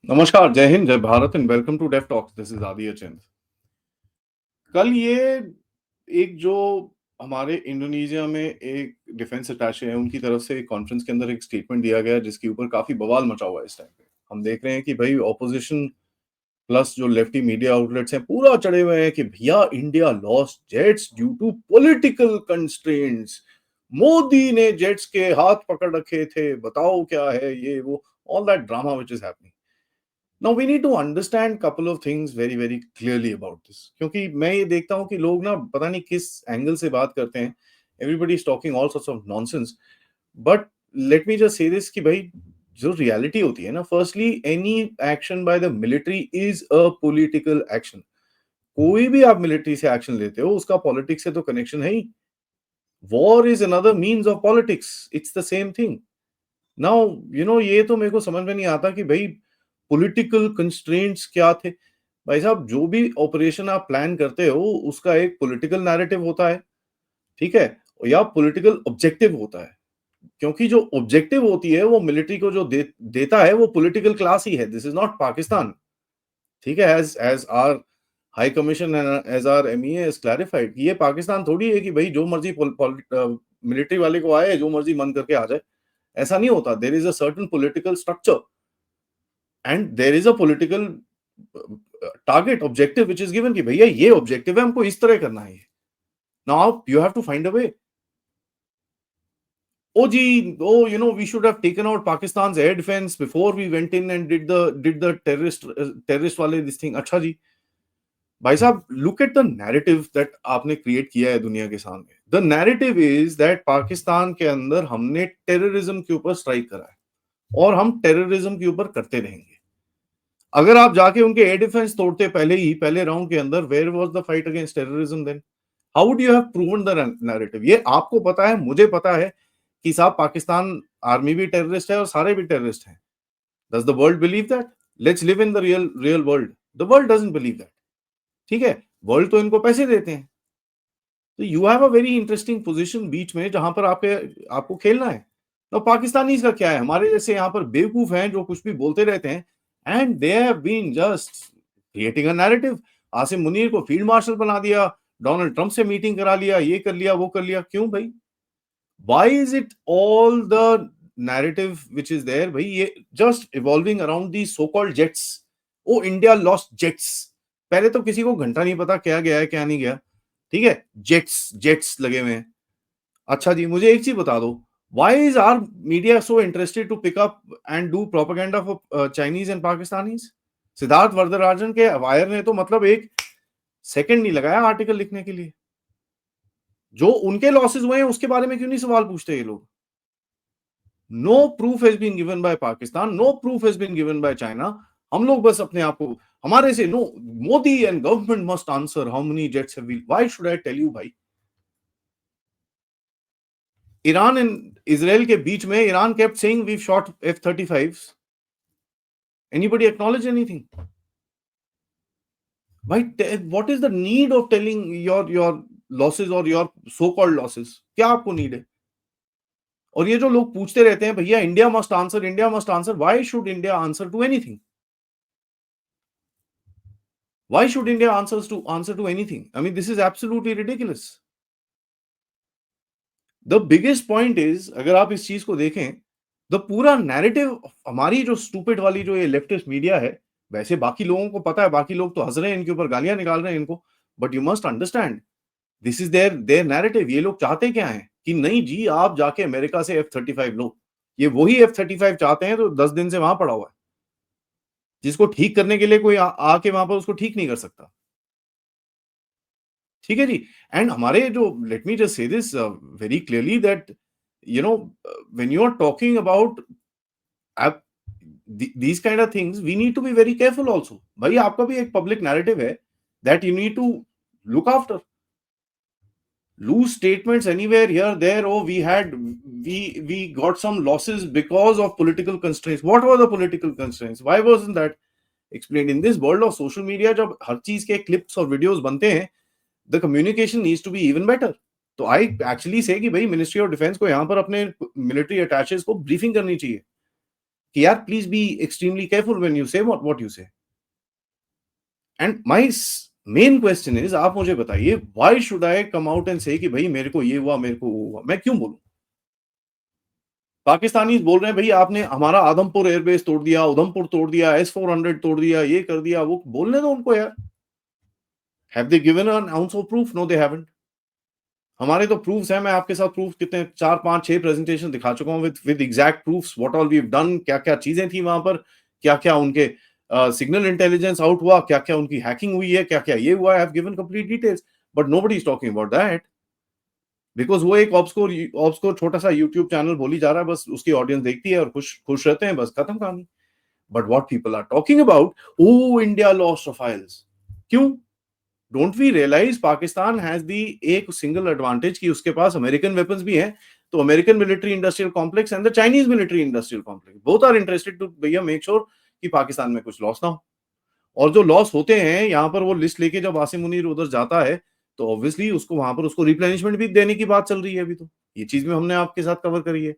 नमस्कार, जय हिंद, जय Bharat and welcome to def talks. This is Aditya Chand. कल ये एक जो हमारे इंडोनेशिया में एक डिफेंस अटैचे है, उनकी तरफ से एक कॉन्फ्रेंस के अंदर एक स्टेटमेंट दिया गया जिसके ऊपर काफी बवाल मचा हुआ है इस टाइम पे। हम देख रहे हैं कि भाई ऑपोजिशन प्लस जो लेफ्टी मीडिया आउटलेट्स हैं पूरा चढ़े हुए हैं कि भैया India lost jets due to political constraints. Modi ने जेट्स के हाथ पकड़ रखे थे, बताओ क्या है ये वो, all that drama which is happening. Now we need to understand couple of things very very clearly about this, क्योंकि मैं ये देखता हूँ कि लोग ना पता नहीं किस एंगल से बात करते हैं। Everybody is talking all sorts of nonsense, but let me just say this कि भाई जो रियलिटी होती है ना, firstly any action by the military is a political action. कोई भी आप मिलिट्री से एक्शन लेते हो उसका पॉलिटिक्स से तो कनेक्शन है ही। War is another means of politics, it's the same thing. Now ये तो मेरे को समझ में नहीं आता कि भाई पॉलिटिकल कंस्ट्रेंट्स क्या थे। भाई साहब, जो भी ऑपरेशन आप प्लान करते हो उसका एक पॉलिटिकल नैरेटिव होता है, ठीक है, या पॉलिटिकल ऑब्जेक्टिव होता है। क्योंकि जो ऑब्जेक्टिव होती है वो मिलिट्री को जो देता है वो पॉलिटिकल क्लास ही है। दिस इज नॉट पाकिस्तान, ठीक है। As as our high commission as our MEA has clarified, ये पाकिस्तान थोड़ी है कि भाई जो मर्जी मिलिट्री वाले को आए, जो मर्जी मन करके आ जाए। ऐसा नहीं होता। There is a certain political structure and there is a political target objective which is given कि भैया ये ऑब्जेक्टिव है, हमको इस तरह करना है। Now you have to find a way. Oh जी, oh we should have taken out Pakistan's air defence before we went in and did the terrorist वाले दिस थिंग। अच्छा जी, भाई साहब, look at the narrative that आपने create किया है दुनिया के सामने। The narrative is that Pakistan के अंदर हमने टेररिज्म के ऊपर स्ट्राइक करा है और हम टेररिज्म के ऊपर करते रहेंगे। अगर आप जाके उनके एयर डिफेंस तोड़ते पहले राउंड के अंदर, where was the fight against terrorism then? How would you have proven the narrative? ये आपको पता है, मुझे पता है कि साहब पाकिस्तान आर्मी भी टेररिस्ट है और सारे भी टेररिस्ट हैं। Does the world believe that? Let's live in the real real world. The world doesn't believe that, ठीक है। वर्ल्ड तो इनको पैसे देते हैं। तो you have a very interesting position बीच में जहां पर आपको खेलना है। तो पाकिस्तानी का क्या है? हमारे जैसे यहाँ पर बेवकूफ हैं जो कुछ भी बोलते रहते हैं, and they have been just creating a narrative. Asim Munir को फील्ड मार्शल बना दिया, डोनाल्ड ट्रंप से मीटिंग करा लिया, ये कर लिया वो कर लिया। क्यों भाई? Why is it all the narrative which is there? भाई ये just evolving around the so called jets. Oh India lost jets. पहले तो किसी को घंटा नहीं पता क्या गया है क्या नहीं गया, ठीक है। जेट्स जेट्स लगे हुए हैं। अच्छा जी, मुझे एक चीज बता दो, why is our media so interested to pick up and do propaganda for Chinese and Pakistanis? Siddharth Varadarajan के वायर ने तो मतलब एक सेकंड नहीं लगाया आर्टिकल लिखने के लिए। जो उनके लॉसेस हुए हैं उसके बारे में क्यों नहीं सवाल पूछते ये लोग? No proof has been given by Pakistan, no proof has been given by China. हम लोग बस अपने आप को हमारे से no, Modi and government must answer how many jets have we. Why should I tell you भाई? ईरान एंड इजराइल के बीच में Iran kept saying we shot F-35s। Anybody acknowledge anything? भाई what is the need of telling your losses और your so called losses? क्या आपको need है? और ये जो लोग पूछते रहते हैं भैया India must answer, India must answer, why should India answer to anything? Why should India answer to anything? I mean, this is absolutely ridiculous. The biggest point is, अगर आप इस चीज को देखें, द पूरा नैरेटिव हमारी जो स्टूपिड वाली जो ये लेफ्टिस्ट मीडिया है, वैसे बाकी लोगों को पता है, बाकी लोग तो हंस रहे हैं इनके ऊपर, गालियां निकाल रहे हैं इनको, but you must understand this is their their narrative. ये लोग चाहते क्या है कि नहीं जी आप जाके अमेरिका से F-35 लो। ये वही F-35 चाहते हैं तो 10 दिन से वहां पड़ा हुआ है, जिसको ठीक करने के लिए कोई आके वहां पर उसको ठीक नहीं कर सकता, ठीक है जी। एंड हमारे जो, let me just say this very clearly that when you are talking about these kind of things, we need to be very careful also। भाई आपका भी एक पब्लिक नैरेटिव है that you need to look after। Loose statements anywhere here there, oh we got some losses because of political constraints। what were the political constraints? Why wasn't that explained? In this world of social media जब हर चीज के clips और videos बनते हैं, the communication needs to be even better। तो I actually से कि भाई मिनिस्ट्री ऑफ डिफेंस को यहाँ पर अपने मिलिट्री अटैचेस को ब्रीफिंग करनी चाहिए कि यार please be extremely careful when you से व्हाट यू से। And my main question is, आप मुझे बताइए, why should I come out and से कि भाई मेरे को ये हुआ, मेरे को वो हुआ? मैं क्यों बोलूं? पाकिस्तानी बोल रहे हैं भाई आपने हमारा आदमपुर एयरबेस तोड़ दिया, उधमपुर तोड़ दिया, S-400 तोड़ दिया, ये कर दिया, वो बोलने दो उनको यार। Have they given an ounce of proof? No they haven't. हमारे तो प्रूफ्स हैं, मैं आपके साथ प्रूफ कितने 4 5 6 प्रेजेंटेशन दिखा चुका हूं with exact proofs what all we have done, क्या क्या चीजें थी वहां पर, क्या क्या उनके सिग्नल इंटेलिजेंस आउट हुआ, क्या क्या उनकी हैकिंग हुई है, क्या क्या ये हुआ। I have given complete details, but nobody is talking about that, because वो एक ऑब्सकोर छोटा सा यूट्यूब चैनल बोली जा रहा है, बस उसकी ऑडियंस देखती है और खुश खुश रहते हैं, बस खत्म कहानी। But what people are talking about, oh India lost Rafales, क्यों? Don't we realise Pakistan has the एक सिंगल एडवांटेज कि उसके पास अमेरिकन वेपन्स भी हैं, तो American military industrial complex and the Chinese military industrial complex both are interested to भैया make sure कि पाकिस्तान में कुछ लॉस ना हो। और जो लॉस होते हैं यहाँ पर, वो लिस्ट लेके जब आसिम मुनीर उधर जाता है, तो ऑब्वियसली उसको वहां पर उसको रिप्लेनिशमेंट भी देने की बात चल रही है अभी। तो ये चीज में हमने आपके साथ कवर करी है।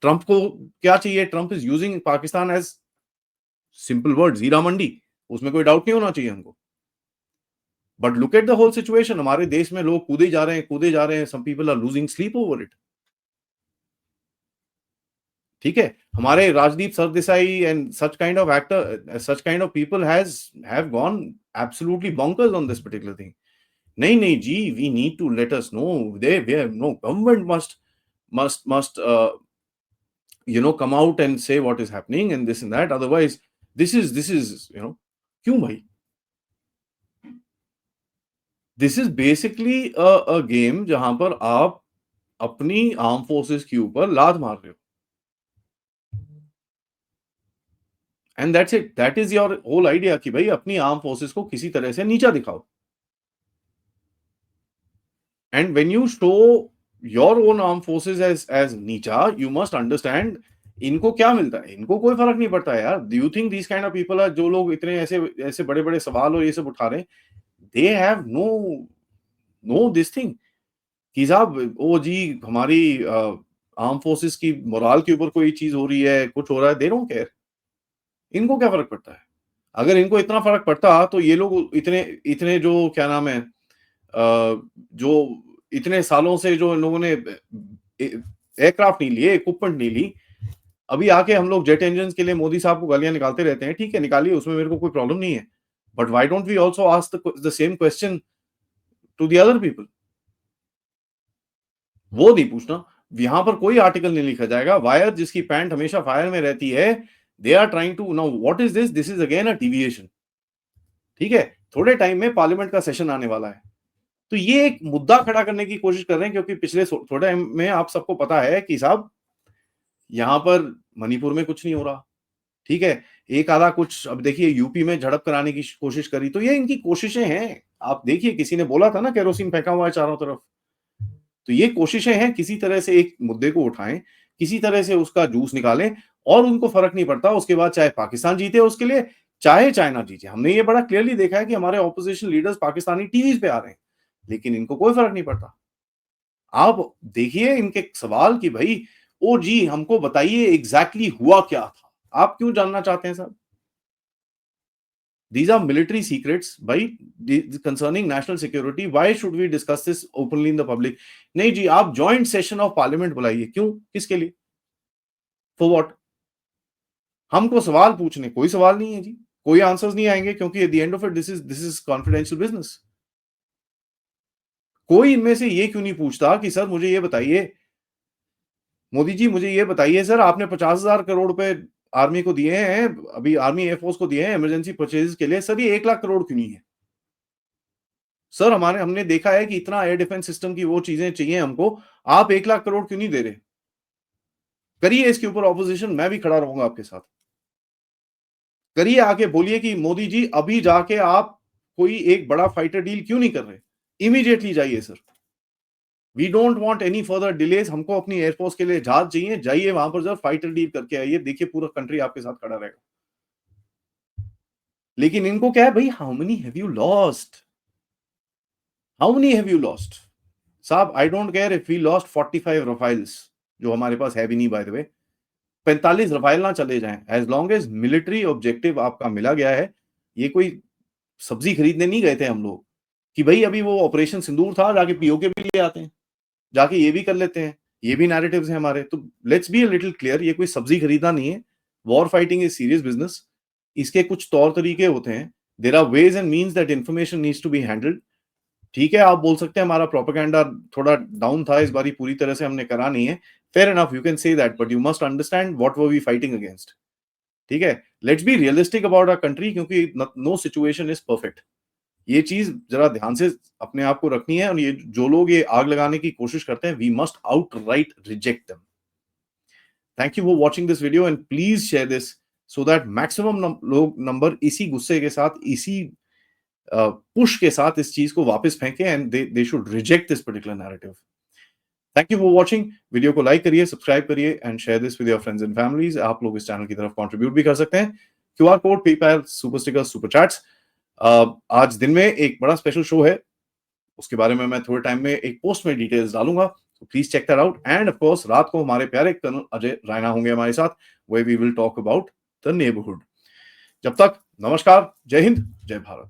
ट्रंप को क्या चाहिए? Trump is using Pakistan as, simple word, Heera Mandi, उसमें कोई डाउट नहीं होना चाहिए हमको। But look at the whole situation, हमारे देश में लोग कूदे जा रहे हैं, कूदे जा रहे हैं, some people are losing sleep over it. ठीक है, हमारे Rajdeep Sardesai and such kind of actor, such kind of people have gone absolutely bonkers on this particular thing. नहीं नहीं जी, we need to let us know, they know, government must come out and say what is happening and this and that, otherwise this is क्यों भाई? This is basically a game जहां पर आप अपनी arm forces के ऊपर लात मार रहे हो, and that's it, that is your whole idea कि भाई अपनी आर्म फोर्सेस को किसी तरह से नीचा दिखाओ। And when you show your own arm forces as नीचा, यू मस्ट अंडरस्टैंड इनको क्या मिलता है। इनको कोई फर्क नहीं पड़ता है यार। Do you think these kind of people are, जो लोग इतने ऐसे ऐसे बड़े बड़े सवाल और ये सब उठा रहे हैं, they have no this thing कि साहब ओ जी हमारी आर्म फोर्सेस की मोराल के ऊपर कोई चीज हो रही है, कुछ हो रहा है, दे डोंट केयर। इनको क्या फर्क पड़ता है? अगर इनको इतना फर्क पड़ता तो ये लोग इतने इतने जो क्या नाम है, जो इतने सालों से जो इन लोगों ने एयरक्राफ्ट नहीं लिए, इक्विपमेंट नहीं ली, अभी आके हम लोग जेट इंजन के लिए मोदी साहब को गालियां निकालते रहते हैं। ठीक है, निकालिए, उसमें मेरे को कोई प्रॉब्लम नहीं है, but why don't we also ask the same question to the other people? वो नहीं पूछना। यहां पर कोई आर्टिकल नहीं लिखा जाएगा। वायर जिसकी पैंट हमेशा फायर में रहती है, they are trying to know what is this, this is again a deviation. ठीक है, थोड़े टाइम में पार्लियामेंट का सेशन आने वाला है, तो ये एक मुद्दा खड़ा करने की कोशिश कर रहे हैं, क्योंकि पिछले थोड़े टाइम में आप सबको पता है कि साहब यहां पर मणिपुर में कुछ नहीं हो रहा। ठीक है, एक आधा कुछ, अब देखिए यूपी में झड़प कराने की कोशिश करी, तो ये इनकी कोशिशें हैं। आप देखिए, किसी ने बोला था ना केरोसिन फेंका हुआ है चारों तरफ, तो ये कोशिशें हैं किसी तरह से एक मुद्दे को उठाएं, किसी तरह से उसका जूस निकालें, और उनको फर्क नहीं पड़ता उसके बाद चाहे पाकिस्तान जीते उसके लिए, चाहे चाइना जीते। हमने ये बड़ा क्लियरली देखा है कि हमारे ऑपोजिशन लीडर्स पाकिस्तानी टीवी पे आ रहे हैं, लेकिन इनको कोई फर्क नहीं पड़ता। आप देखिए इनके सवाल कि भाई ओ जी हमको बताइए एग्जैक्टली हुआ क्या था, आप क्यों जानना चाहते हैं sir? These are military secrets, भाई, concerning national security. Why should we discuss this openly in the public? नहीं जी, आप joint session of parliament बुलाइए। क्यों? किसके लिए? For what? हमको सवाल पूछने, कोई सवाल नहीं है जी, कोई आंसर्स नहीं आएंगे, क्योंकि at the end of it this is confidential business। कोई इनमें से ये क्यों नहीं पूछता कि सर मुझे ये बताइए, मोदी जी मुझे ये बताइए सर, आपने 50,000 करोड़ रुपए आर्मी को दिए हैं, अभी आर्मी एयरफोर्स को दिए हैं इमरजेंसी परचेज के लिए, सर ये 1 लाख करोड़ क्यों नहीं है? सर हमने देखा है कि इतना एयर डिफेंस सिस्टम की वो चीजें चाहिए हमको, आप 1 लाख करोड़ क्यों नहीं दे रहे? करिए इसके ऊपर ऑपोजिशन, मैं भी खड़ा रहूंगा आपके साथ। करिए, आके बोलिए कि मोदी जी अभी जाके आप कोई एक बड़ा फाइटर डील क्यों नहीं कर रहे? इमीडिएटली जाइए sir. We don't want any further delays. हमको अपनी एयरफोर्स के लिए जहाज चाहिए, जाइए वहां पर जब फाइटर डील करके आइए, देखिए पूरा कंट्री आपके साथ खड़ा रहेगा। लेकिन इनको क्या है भाई, how many have you lost? How many have you lost? साहब I don't care if we lost 45 Rafales, जो हमारे पास है भी नहीं बाय द वे, 45 रफाइल ना चले जाएं, as long as military objective आपका मिला गया है। ये कोई सब्जी खरीदने नहीं गए थे हम लोग कि भाई अभी वो ऑपरेशन सिंदूर था, जाके पीओके भी ले आते हैं, जाके ये भी कर लेते हैं। ये भी नैरेटिव्स हैं हमारे। तो let's be a little clear, ये कोई सब्जी खरीदना नहीं है। War fighting is serious business. इसके कुछ तौर तरीके होते हैं। There are ways and means that information needs to be handled. ठीक है, आप बोल सकते हैं हमारा प्रोपेगेंडा थोड़ा डाउन था इस बारी, पूरी तरह से हमने करा नहीं है। Fair enough, you can say that, but you must understand what were we fighting against. ठीक है, let's be realistic about our country, क्योंकि नो सिचुएशन इज परफेक्ट। ये चीज जरा ध्यान से अपने आप को रखनी है। और ये जो लोग ये आग लगाने की कोशिश करते हैं, we must outright reject them. Thank you for watching this video and please share this so that maximum लोग नंबर इसी गुस्से के साथ, इसी पुश के साथ इस चीज को वापस फेंके and they should reject this particular narrative. Thank you for watching. Video को लाइक करिए, सब्सक्राइब करिए and share this with your friends and families. आप लोग इस चैनल की तरफ कंट्रीब्यूट भी कर सकते हैं। QR code, PayPal, super sticker, super chats. आज दिन में एक बड़ा स्पेशल शो है, उसके बारे में मैं थोड़े टाइम में एक पोस्ट में डिटेल्स डालूंगा, तो please check that out. And of course रात को हमारे प्यारे कर्नल अजय रायना होंगे हमारे साथ, where we will talk about the neighbourhood. जब तक नमस्कार, जय हिंद, जय भारत।